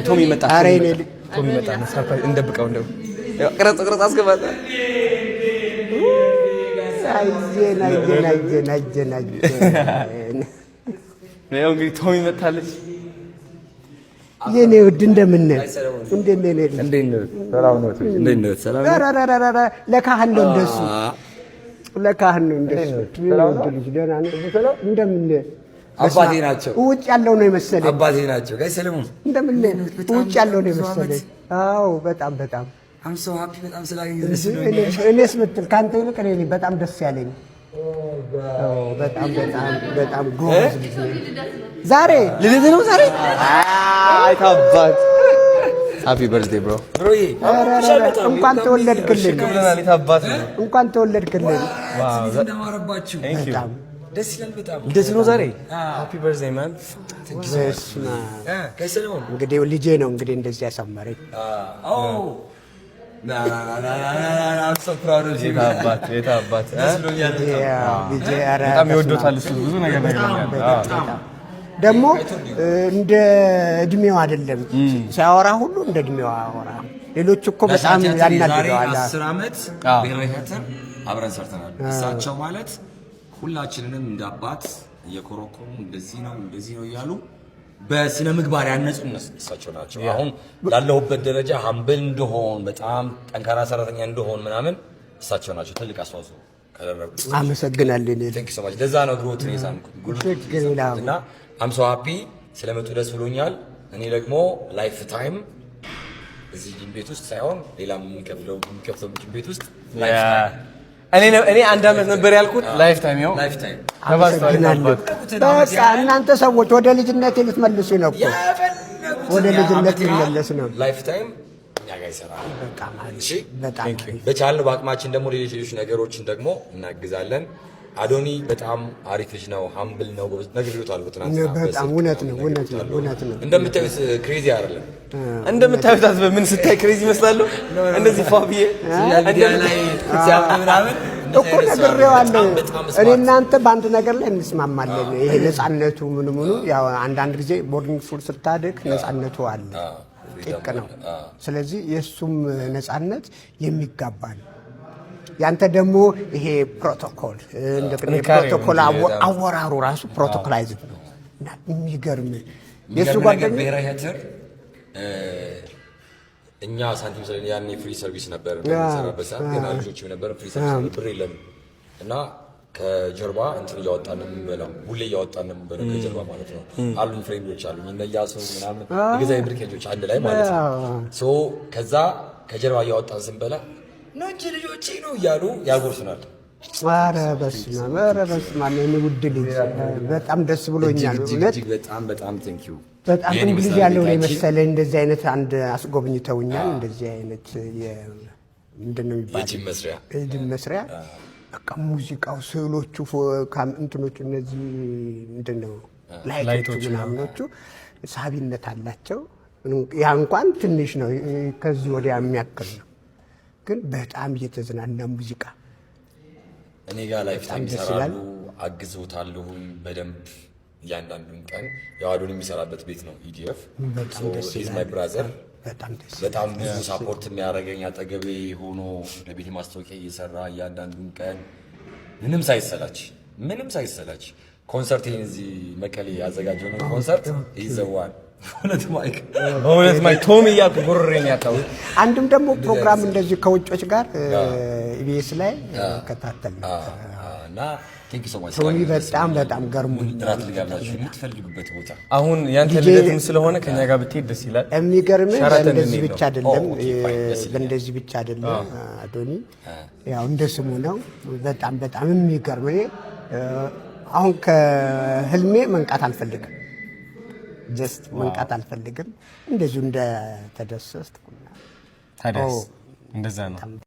ቶሚ መጣ ቶሚ መጣ ሰርፕራይዝ እንደብቀው እንደው ቅረጽ አስገባታ ነው እንግዲህ ቶሚ መጣለች የኔ ውድ እንደምን ሰላም ለካህን ነው እንደሱ ለካህን ነው እንደሱ ልጅ ደህና ነው እንደምን አባቴ ናቸው ውጭ ያለው ነው የመሰለኝ አባቴ ናቸው ጋይ ሰለሞን እንደምን ውጭ ያለው ነው የመሰለኝ አዎ በጣም I'm so happy በጣም ስላገኘሁ ደስ ነው እኔስ ምትል ካንተ ይልቅ እኔ በጣም ደስ ያለኝ በጣም ጎበዝ ልጅ ዛሬ ልደት ነው ዛሬ አይ ታባት ሃፒ በርዝዴይ ብሮ ብሮዬ እንኳን ተወለድክልን ከብለናል ታባት እንኳን ተወለድክልን ዋው እንደማረባችሁ በጣም ደስ ይላል በጣም ደስ ነው ዛሬ ሃፒ በርዝዴይ ማን በስማ ከሰለሞን እንግዲህ ልጄ ነው እንግዲህ እንደዚህ ያሳመረኝ ና I'm so proud of you አባት በጣም ይወዶታል እሱ ብዙ ነገር ደግሞ እንደ እድሜው አይደለም ሲያወራ ሁሉ እንደ እድሜው አወራ ሌሎች እኮ በጣም ያናድደዋል 10 አመት ብሔራዊ ቲያትር አብረን ሰርተናል እሳቸው ማለት ሁላችንንም እንደ አባት እየኮረኮሙ እንደዚህ ነው እያሉ በስነ ምግባር ያነጹን እሳቸው ናቸው አሁን ላለሁበት ደረጃ ሃምብል እንደሆን በጣም ጠንካራ ሰራተኛ እንደሆን ምናምን እሳቸው ናቸው ትልቅ አስተዋጽኦ ካደረጉ አመሰግናለሁ Thank you so much ለዛ ነው ግሮት ነው የሳምኩት እና I'm so happy ስለመጡ ደስ ብሎኛል እኔ ደግሞ ላይፍ ታይም እዚህ ቤት ውስጥ ሳይሆን ሌላ የምንከፍለው ቤት ውስጥ ላይፍ ታይም እኔ አንድ አመት ነበር ያልኩት ላይፍ ታይም በቃ እናንተ ሰዎች ወደ ልጅነት ልትመልሱ ነው እኮ ወደ ልጅነት ልትመለስ ነው ላይፍ ታይም ያጋ ይሰራል በጣም በቻልነው በአቅማችን ደግሞ ሌሎች ነገሮችን ደግሞ እናግዛለን አዶኒ በጣም አሪፍ ልጅ ነው ሃምብል ነው ነግሬዎታል በትናንት በጣም እውነት ነው እንደምታዩት ክሬዚ አይደለም እንደምታዩት በምን ስታይ ክሬዚ ይመስላል እንደዚህ ፋቢዬ እንደላይ ሲያምራምን እኮ ነግሬዋለሁ እኔ እናንተ በአንድ ነገር ላይ እንስማማለን ይሄ ነፃነቱ ምን ያው አንዳንድ ጊዜ ቦርዲንግ ስኩል ስታድግ ነፃነቱ አለ ጥቅ ነው ስለዚህ የሱም ነፃነት የሚጋባ ነው ያንተ ደግሞ ይሄ ፕሮቶኮል እንደከነ ፕሮቶኮል አወራሩ ራሱ ፕሮቶኮላይዝድ ነው እና የሚገርም የሱ ጓደኛ ብሔራዊ ቲያትር እኛ ሳንቲም ስለኛ ያኔ ፍሪ ሰርቪስ ነበር በሰራበሳ ገና ልጆች ነበር ፍሪ ሰርቪስ ብር የለም እና ከጀርባ እንትን ያወጣን የምንበላው ሁሌ ያወጣን የምንበላው ከጀርባ ማለት ነው አሉኝ ፍሬንዶች አሉኝ እነያሱ ምናምን የገዛይ ብርኬጆች አንድ ላይ ማለት ነው ሶ ከዛ ከጀርባ ያወጣን ስንበላ ነው እንጂ ልጆቼ ነው ያሉ ያጎርሱናል ኧረ በስመ አብ እኔ ውድ ልጅ በጣም ደስ ብሎኛል እጅግ በጣም ቴንክ ዩ በጣም እንግሊዝ ያለው ነው መሰለኝ እንደዚህ አይነት አንድ አስጎብኝተውኛል እንደዚህ አይነት ምንድነው የሚባለው የጂም መስሪያ በቃ ሙዚቃው ስዕሎቹ እንትኖቹ እነዚህ ምንድነው ላይቶቹ ምናምኖቹ ሳቢነት አላቸው ያ እንኳን ትንሽ ነው ከዚህ ወዲያ የሚያክል ነው ግን በጣም እየተዝናና ሙዚቃ እኔ ጋር ላይፍ ታይም ይሰራሉ አግዞታለሁ በደንብ ያንዳንዱን ቀን ያዋዱን የሚሰራበት ቤት ነው ኢዲኤፍ ሂዝ ማይ ብራዘር በጣም ብዙ ሳፖርት የሚያደርገኝ አጠገቤ ሆኖ ለቤት ማስታወቂያ እየሰራ ያንዳንዱን ቀን ምንም ሳይሰላች ኮንሰርቴን እዚህ መቀሌ ያዘጋጀው ነው ኮንሰርት ይዘዋል ሁለት ማይክ ቶሚ ያቁ ጉርሬን ያታው አንድም ደግሞ ፕሮግራም እንደዚህ ከውጮች ጋር ኢቢኤስ ላይ ከታተል እና ቴንክ ዩ ሶ ማች ቶሚ በጣም ገርሞኝ ጥራት ልጋብዛችሁ የምትፈልጉበት ቦታ አሁን ያንተ ልደትም ስለሆነ ከኛ ጋር ብትሄድ ደስ ይላል የሚገርምህ እንደዚህ ብቻ አይደለም አዶኒ ያው እንደ ስሙ ነው በጣም የሚገርም አሁን ከህልሜ መንቃት አልፈልግም ጀስት መንቃት አልፈልግም እንደዚሁ እንደ ተደሰስኩና ታዲያስ እንደዛ ነው